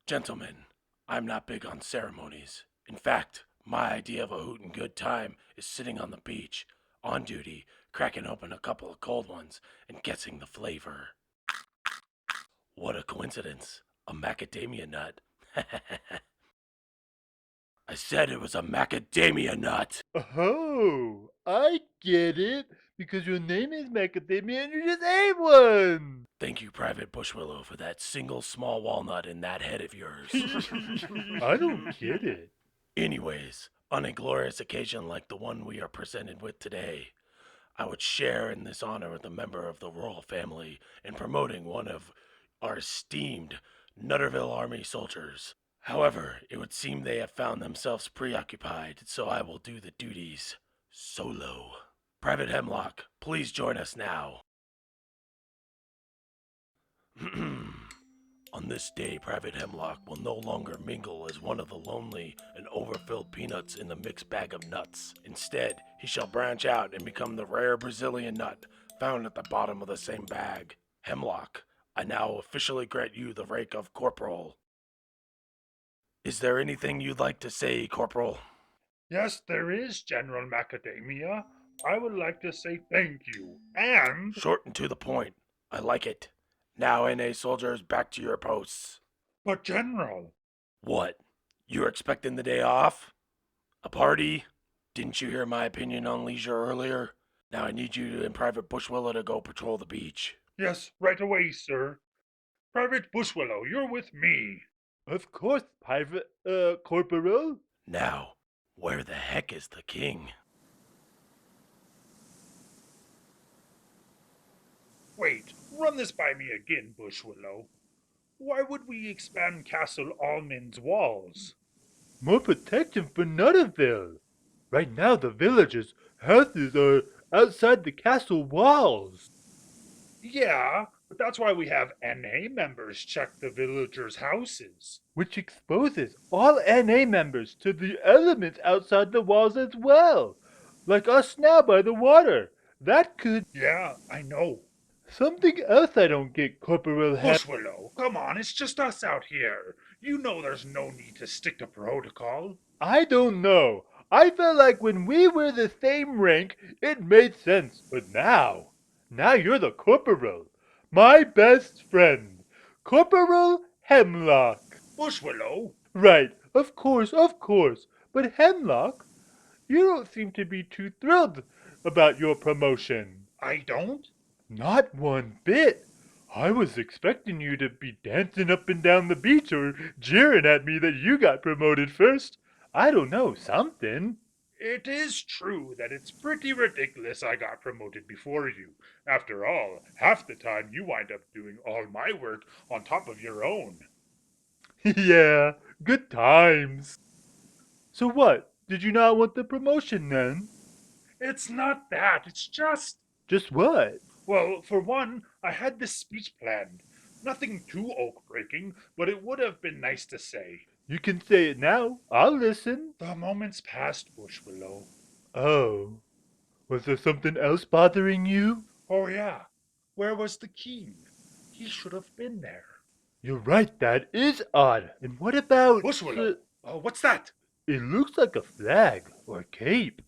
Gentlemen, I'm not big on ceremonies. In fact, my idea of a hoot and good time is sitting on the beach, on duty, cracking open a couple of cold ones, and guessing the flavor. What a coincidence. A macadamia nut. I said it was a macadamia nut. Oh, I get it. Because your name is Macadamia and you just ate one. Thank you, Private Bushwillow, for that single small walnut in that head of yours. I don't get it. Anyways, on a glorious occasion like the one we are presented with today, I would share in this honor with a member of the royal family in promoting one of our esteemed Nutterville Army soldiers. However, it would seem they have found themselves preoccupied, so I will do the duties solo. Private Hemlock, please join us now. On this day, Private Hemlock will no longer mingle as one of the lonely and overfilled peanuts in the mixed bag of nuts. Instead, he shall branch out and become the rare Brazilian nut found at the bottom of the same bag. Hemlock, I now officially grant you the rank of Corporal. Is there anything you'd like to say, Corporal? Yes, there is, General Macadamia. I would like to say thank you, and... Short and to the point. I like it. Now, NA soldiers, back to your posts. But, General... What? You're expecting the day off? A party? Didn't you hear my opinion on leisure earlier? Now I need you and Private Bushwillow to go patrol the beach. Yes, right away, sir. Private Bushwillow, you're with me. Of course, Private, Corporal. Now, where the heck is the king? Wait, run this by me again, Bushwillow. Why would we expand Castle Almond's walls? More protection for Nutterville. Right now, the villagers' houses are outside the castle walls. Yeah, but that's why we have NA members check the villagers' houses. Which exposes all NA members to the elements outside the walls as well. Like us now by the water. That could... Yeah, I know. Something else I don't get, Corporal Bushwillow, come on, it's just us out here. You know there's no need to stick to protocol. I don't know. I felt like when we were the same rank, it made sense. But now you're the Corporal. My best friend. Corporal Hemlock. Bushwillow? Right, of course. But Hemlock, you don't seem to be too thrilled about your promotion. I don't? Not one bit. I was expecting you to be dancing up and down the beach or jeering at me that you got promoted first. I don't know, something. It is true that it's pretty ridiculous I got promoted before you. After all, half the time you wind up doing all my work on top of your own. Yeah, good times. So what? Did you not want the promotion then? It's not that, it's just... Just what? Well, for one, I had this speech planned. Nothing too oak-breaking, but it would have been nice to say. You can say it now. I'll listen. The moment's past, Bushwillow. Oh. Was there something else bothering you? Oh, yeah. Where was the king? He should have been there. You're right, that is odd. And what about... Bushwillow! What's that? It looks like a flag or cape.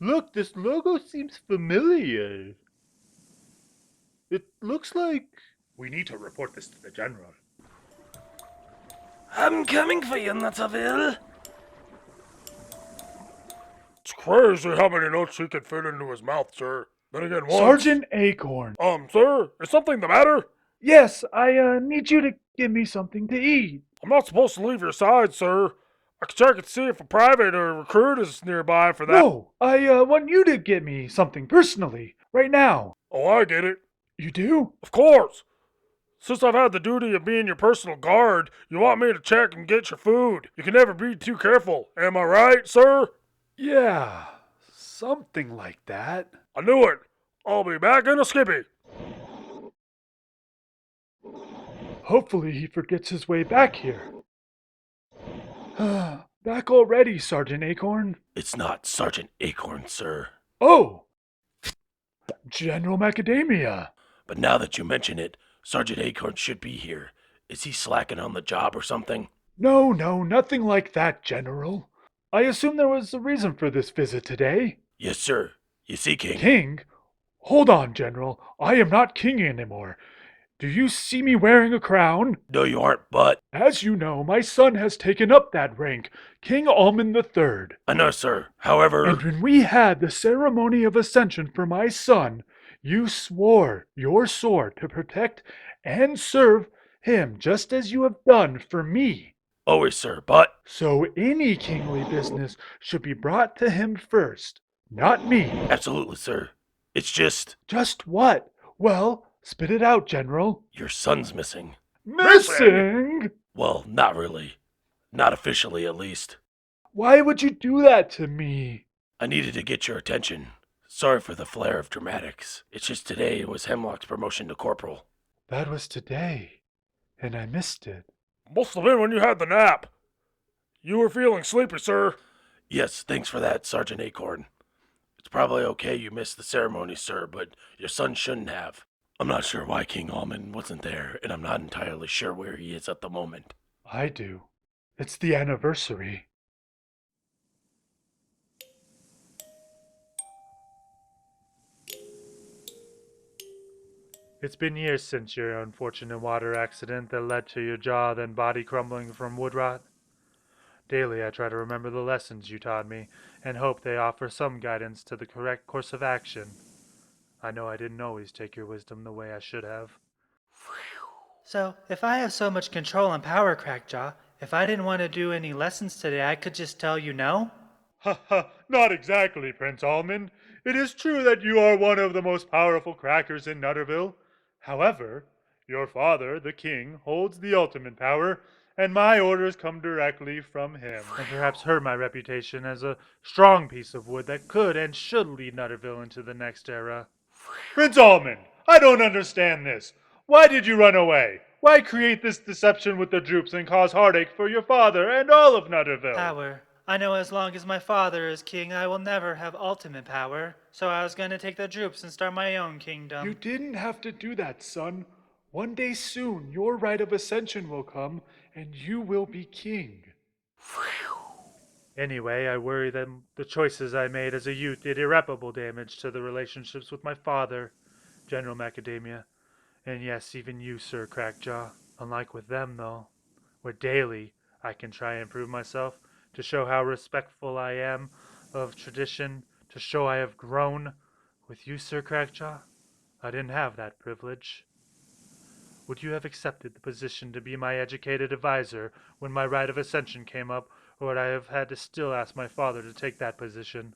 Look, this logo seems familiar. It looks like... We need to report this to the general. I'm coming for you, Nutterville. It's crazy how many notes he can fit into his mouth, sir. Then again, once... Sergeant Acorn. Sir, is something the matter? Yes, I need you to give me something to eat. I'm not supposed to leave your side, sir. I can check and see if a private or recruit is nearby for that. No, I want you to get me something personally, right now. Oh, I get it. You do? Of course. Since I've had the duty of being your personal guard, you want me to check and get your food. You can never be too careful. Am I right, sir? Yeah, something like that. I knew it. I'll be back in a skippy. Hopefully he forgets his way back here. Back already, Sergeant Acorn. It's not Sergeant Acorn, sir. Oh, General Macadamia. But now that you mention it, Sergeant Acorn should be here. Is he slacking on the job or something? No, nothing like that, General. I assume there was a reason for this visit today. Yes, sir. You see, King. King? Hold on, General. I am not king anymore. Do you see me wearing a crown? No, you aren't, but... As you know, my son has taken up that rank, King Almond III. I know, sir. However... And when we had the ceremony of ascension for my son, you swore your sword to protect and serve him just as you have done for me. Always, sir, but... So any kingly business should be brought to him first, not me. Absolutely, sir. It's just... Just what? Well, spit it out, General. Your son's missing. Missing? Well, not really. Not officially, at least. Why would you do that to me? I needed to get your attention. Sorry for the flare of dramatics. It's just today was Hemlock's promotion to corporal. That was today, and I missed it. Must have been when you had the nap. You were feeling sleepy, sir. Yes, thanks for that, Sergeant Acorn. It's probably okay you missed the ceremony, sir, but your son shouldn't have. I'm not sure why King Almond wasn't there, and I'm not entirely sure where he is at the moment. I do. It's the anniversary. It's been years since your unfortunate water accident that led to your jaw then body crumbling from wood rot. Daily I try to remember the lessons you taught me and hope they offer some guidance to the correct course of action. I know I didn't always take your wisdom the way I should have. So, if I have so much control and power, Crackjaw, if I didn't want to do any lessons today, I could just tell you no? Ha ha, not exactly, Prince Almond. It is true that you are one of the most powerful crackers in Nutterville. However, your father, the king, holds the ultimate power, and my orders come directly from him. And perhaps hurt my reputation as a strong piece of wood that could and should lead Nutterville into the next era. Prince Almond, I don't understand this. Why did you run away? Why create this deception with the troops and cause heartache for your father and all of Nutterville? Power. I know as long as my father is king, I will never have ultimate power. So I was going to take the troops and start my own kingdom. You didn't have to do that, son. One day soon, your rite of ascension will come, and you will be king. Anyway, I worry that the choices I made as a youth did irreparable damage to the relationships with my father, General Macadamia. And yes, even you, Sir Crackjaw. Unlike with them, though, where daily I can try and prove myself, to show how respectful I am of tradition, to show I have grown. With you, Sir Crackjaw, I didn't have that privilege. Would you have accepted the position to be my educated advisor when my rite of ascension came up, or would I have had to still ask my father to take that position?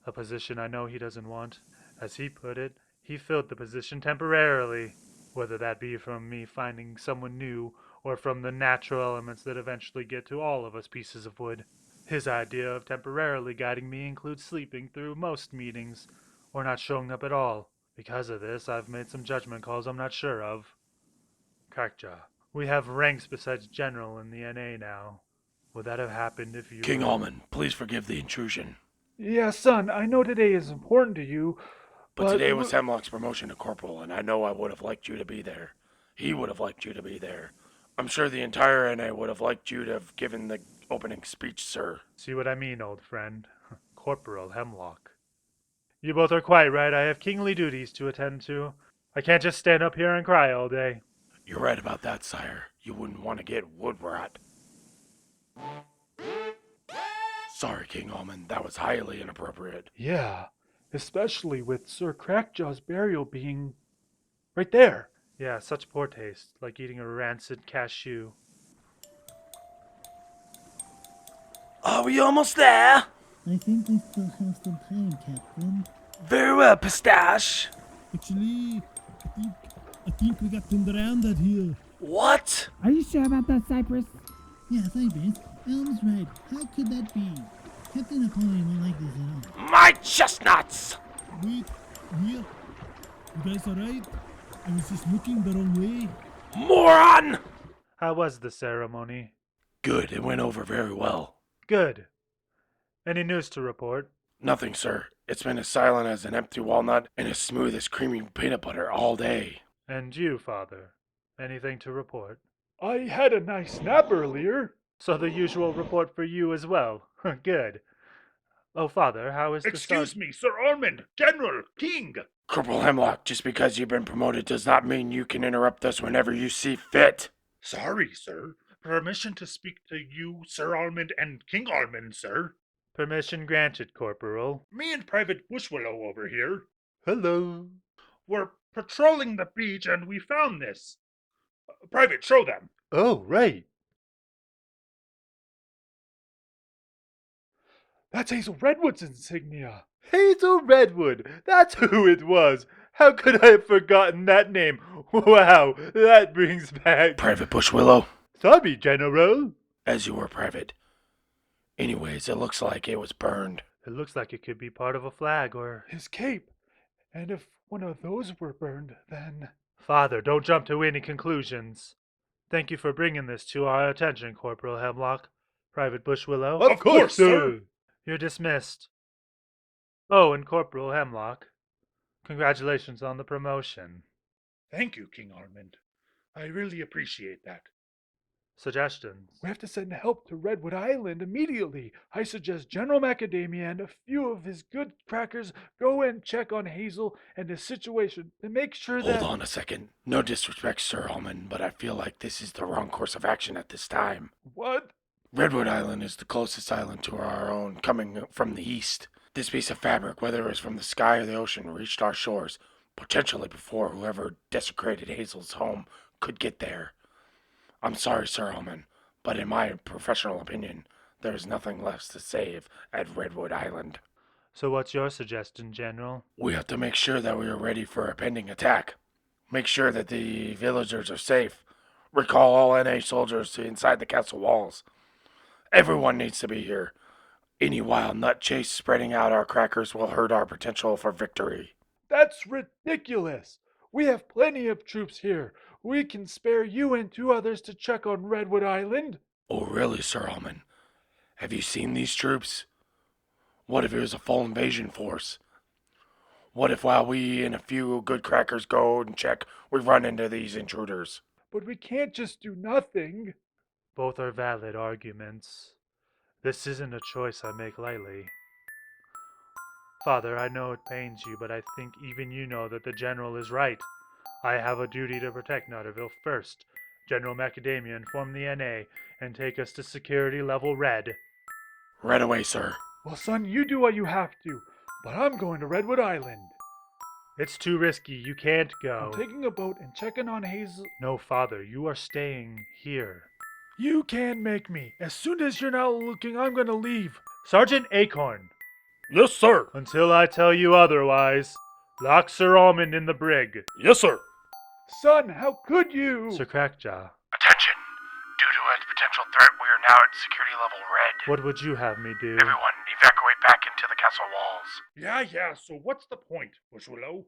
A position I know he doesn't want. As he put it, he filled the position temporarily, whether that be from me finding someone new or from the natural elements that eventually get to all of us pieces of wood. His idea of temporarily guiding me includes sleeping through most meetings, or not showing up at all. Because of this, I've made some judgment calls I'm not sure of. Crackjaw, we have ranks besides general in the NA now. Would that have happened if you... King Almond, please forgive the intrusion. Yeah, son, I know today is important to you, But today was Hemlock's promotion to corporal, and I know I would have liked you to be there. He would have liked you to be there. I'm sure the entire NA would have liked you to have given the opening speech, sir. See what I mean, old friend? Corporal Hemlock. You both are quite right. I have kingly duties to attend to. I can't just stand up here and cry all day. You're right about that, sire. You wouldn't want to get wood rot. Sorry, King Almond. That was highly inappropriate. Yeah, especially with Sir Crackjaw's burial being right there. Yeah, such poor taste, like eating a rancid cashew. Are we almost there? I think we still have some time, Captain. Very well, Pistache. Actually, I think we got turned around out here. What? Are you sure about that, Cypress? Yeah, Cypress. Elm's right. How could that be? Captain Napoleon won't like this at all. My chestnuts! Wait, here. You guys alright? I was just looking the wrong way. Moron! How was the ceremony? Good, it went over very well. Good. Any news to report? Nothing, sir. It's been as silent as an empty walnut and as smooth as creamy peanut butter all day. And you, Father? Anything to report? I had a nice nap earlier. So the usual report for you as well. Good. Oh, Father, how is the Excuse me, Sir Almond, General, King. Corporal Hemlock, just because you've been promoted does not mean you can interrupt us whenever you see fit. Sorry, sir. Permission to speak to you, Sir Almond, and King Almond, sir. Permission granted, Corporal. Me and Private Bushwillow over here Hello. were patrolling the beach and we found this. Private, show them. Oh, right. That's Hazel Redwood's insignia. Hazel Redwood! That's who it was! How could I have forgotten that name? Wow, that brings back. Private Bushwillow, Sorry, General. as you were private. Anyways, it looks like it was burned. It looks like it could be part of a flag or. His cape. And if one of those were burned, then. Father, don't jump to any conclusions. Thank you for bringing this to our attention, Corporal Hemlock. Private Bushwillow. Of course, sir. You're dismissed. Oh, and Corporal Hemlock, congratulations on the promotion. Thank you, King Almond. I really appreciate that. Suggestions? We have to send help to Redwood Island immediately. I suggest General Macadamia and a few of his good crackers go and check on Hazel and his situation and make sure that. Hold on a second. No disrespect, Sir Almond, but I feel like this is the wrong course of action at this time. What? Redwood Island is the closest island to our own, coming from the east. This piece of fabric, whether it was from the sky or the ocean, reached our shores, potentially before whoever desecrated Hazel's home could get there. I'm sorry, Sir Almond, but in my professional opinion, there is nothing left to save at Redwood Island. So what's your suggestion, General? We have to make sure that we are ready for a pending attack. Make sure that the villagers are safe. Recall all NA soldiers to inside the castle walls. Everyone needs to be here. Any wild nut chase spreading out our crackers will hurt our potential for victory. That's ridiculous. We have plenty of troops here. We can spare you and 2 others to check on Redwood Island. Oh, really, Sir Almond? Have you seen these troops? What if it was a full invasion force? What if while we and a few good crackers go and check, we run into these intruders? But we can't just do nothing. Both are valid arguments. This isn't a choice I make lightly. Father, I know it pains you, but I think even you know that the General is right. I have a duty to protect Nutterville first. General Macadamia, inform the NA and take us to security level red. Right away, sir. Well, son, you do what you have to, but I'm going to Redwood Island. It's too risky. You can't go. I'm taking a boat and checking on Hazel. No, Father, you are staying here. You can make me. As soon as you're not looking, I'm going to leave. Sergeant Acorn, Yes, sir. until I tell you otherwise, lock Sir Almond in the brig. Yes, sir. Son, how could you? Sir Crackjaw, Attention! Due to a potential threat, we are now at security level red. what would you have me do? Everyone, evacuate back into the castle walls. Yeah, so what's the point, Bushwillow?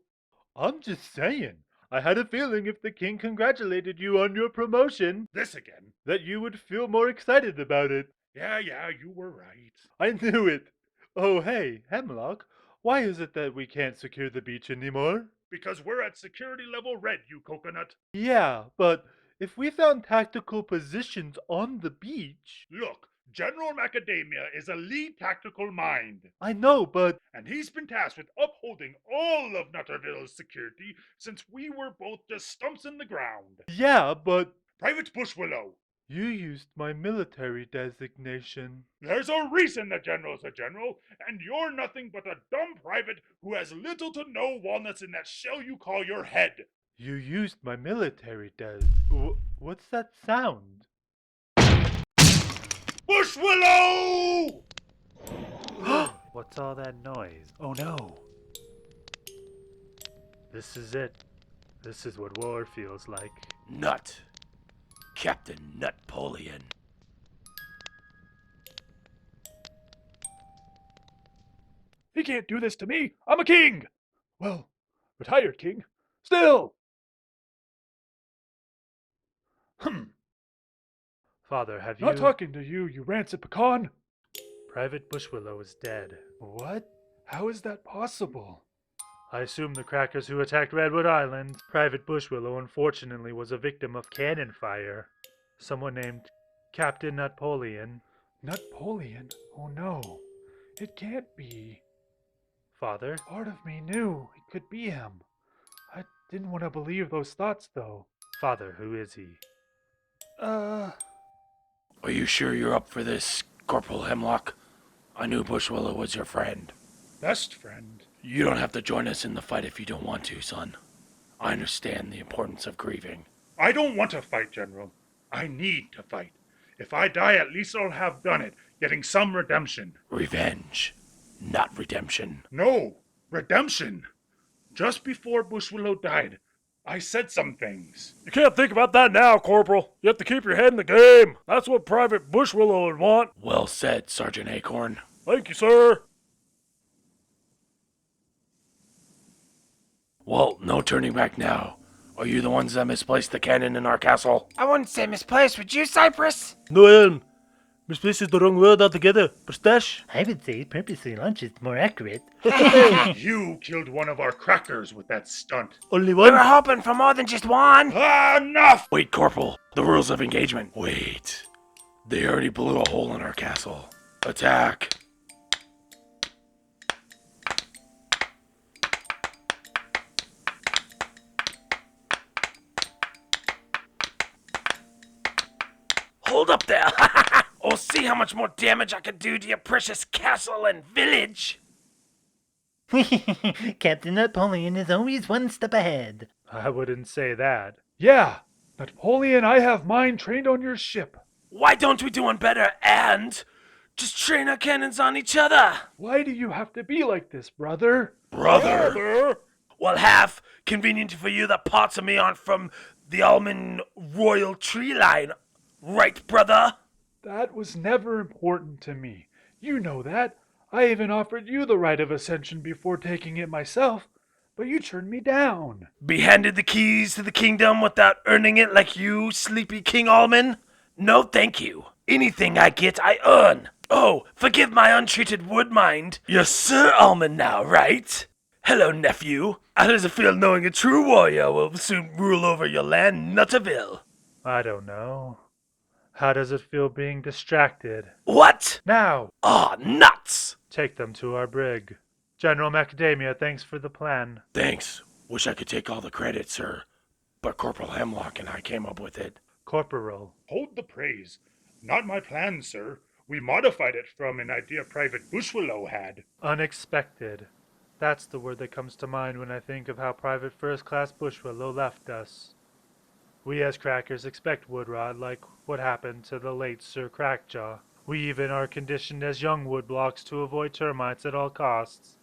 I'm just saying. I had a feeling if the king congratulated you on your promotion, This again. that you would feel more excited about it. Yeah, you were right. I knew it. Oh, hey, Hemlock, why is it that we can't secure the beach anymore? Because we're at security level red, you coconut. Yeah, but if we found tactical positions on the beach. Look, General Macadamia is a lead tactical mind, I know, but and he's been tasked with upholding all of Nutterville's security since we were both just stumps in the ground. yeah, but Private Bushwillow, you used my military designation. there's a reason the general's a general, and you're nothing but a dumb private who has little to no walnuts in that shell you call your head. You used my military What's that sound? Bushwillow! What's all that noise? Oh no. This is it. This is what war feels like. Nut. Captain Nutpolian. He can't do this to me. I'm a king. Well, retired king. Still. Father, have you... Not talking to you, you rancid pecan. Private Bushwillow is dead. What? How is that possible? I assume the crackers who attacked Redwood Island. Private Bushwillow unfortunately was a victim of cannon fire. Someone named Captain Napoleon. Napoleon? Oh no. It can't be. Father? Part of me knew it could be him. I didn't want to believe those thoughts, though. Father, who is he? Are you sure you're up for this, Corporal Hemlock? I knew Bushwillow was your friend. Best friend. You don't have to join us in the fight if you don't want to, son. I understand the importance of grieving. I don't want to fight, General. I need to fight. If I die, at least I'll have done it, getting some redemption. Revenge, not redemption. No, redemption. Just before Bushwillow died, I said some things. You can't think about that now, Corporal. You have to keep your head in the game. That's what Private Bushwillow would want. Well said, Sergeant Acorn. Thank you, sir. Well, no turning back now. Are you the ones that misplaced the cannon in our castle? I wouldn't say misplaced, would you, Cypress? No, misplaced is the wrong word altogether. Pistache? I would say purposely launched is more accurate. You killed one of our crackers with that stunt. Only We one? were hoping for more than just one. Enough! Wait, Corporal. The rules of engagement. Wait. They already blew a hole in our castle. Attack. Hold up there. Or see how much more damage I can do to your precious castle and village. Captain Napoleon is always one step ahead. I wouldn't say that. Yeah, Napoleon, I have mine trained on your ship. Why don't we do one better and just train our cannons on each other? Why do you have to be like this, brother? Brother. Well, half convenient for you that parts of me aren't from the almond royal tree line. Right, brother? That was never important to me. You know that. I even offered you the right of ascension before taking it myself, but you turned me down. Be handed the keys to the kingdom without earning it like you, sleepy King Almond? No, thank you. Anything I get, I earn. Oh, forgive my untreated wood mind. You're Sir Almond now, right? Hello, nephew. How does it feel knowing a true warrior will soon rule over your land, Nutterville? I don't know. How does it feel being distracted? What? Now, Aw, nuts! take them to our brig. General Macadamia, thanks for the plan. Thanks. Wish I could take all the credit, sir. But Corporal Hemlock and I came up with it. Corporal, Hold the praise. Not my plan, sir. We modified it from an idea Private Bushwillow had. unexpected. That's the word that comes to mind when I think of how Private First Class Bushwillow left us. We as crackers expect Woodrod like what happened to the late Sir Crackjaw. We even are conditioned as young woodblocks to avoid termites at all costs.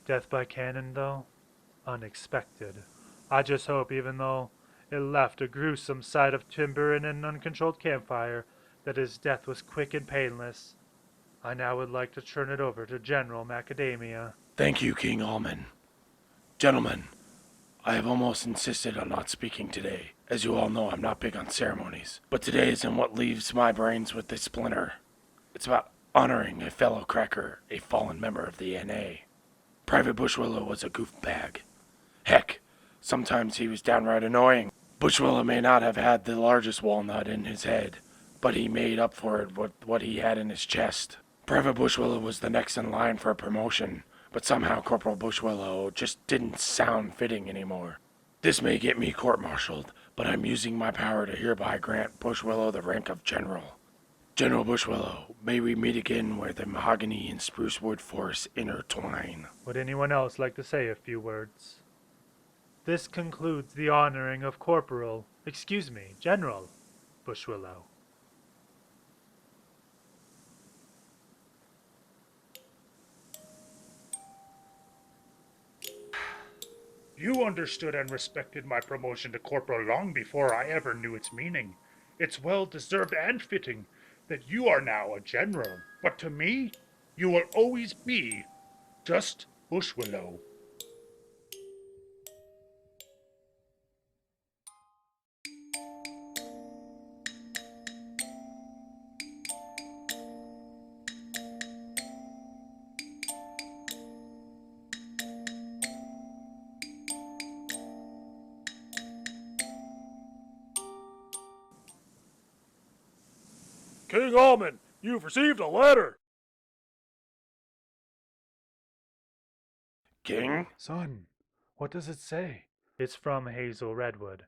Death by cannon, though? Unexpected. I just hope, even though it left a gruesome sight of timber and an uncontrolled campfire, that his death was quick and painless. I now would like to turn it over to General Macadamia. Thank you, King Almond. Gentlemen, I have almost insisted on not speaking today. As you all know, I'm not big on ceremonies. But today isn't what leaves my brains with a splinter. It's about honoring a fellow cracker, a fallen member of the NA. Private Bushwillow was a goofbag. Heck, sometimes he was downright annoying. Bushwillow may not have had the largest walnut in his head, but he made up for it with what he had in his chest. Private Bushwillow was the next in line for a promotion, but somehow Corporal Bushwillow just didn't sound fitting anymore. This may get me court-martialed, but I'm using my power to hereby grant Bushwillow the rank of General. General Bushwillow, may we meet again where the mahogany and spruce wood forests intertwine. Would anyone else like to say a few words? This concludes the honoring of General Bushwillow. You understood and respected my promotion to corporal long before I ever knew its meaning. It's well deserved and fitting that you are now a general. But to me, you will always be just Bushwillow. King Almond, you've received a letter. King? Son, what does it say? It's from Hazel Redwood.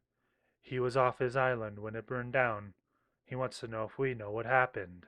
He was off his island when it burned down. He wants to know if we know what happened.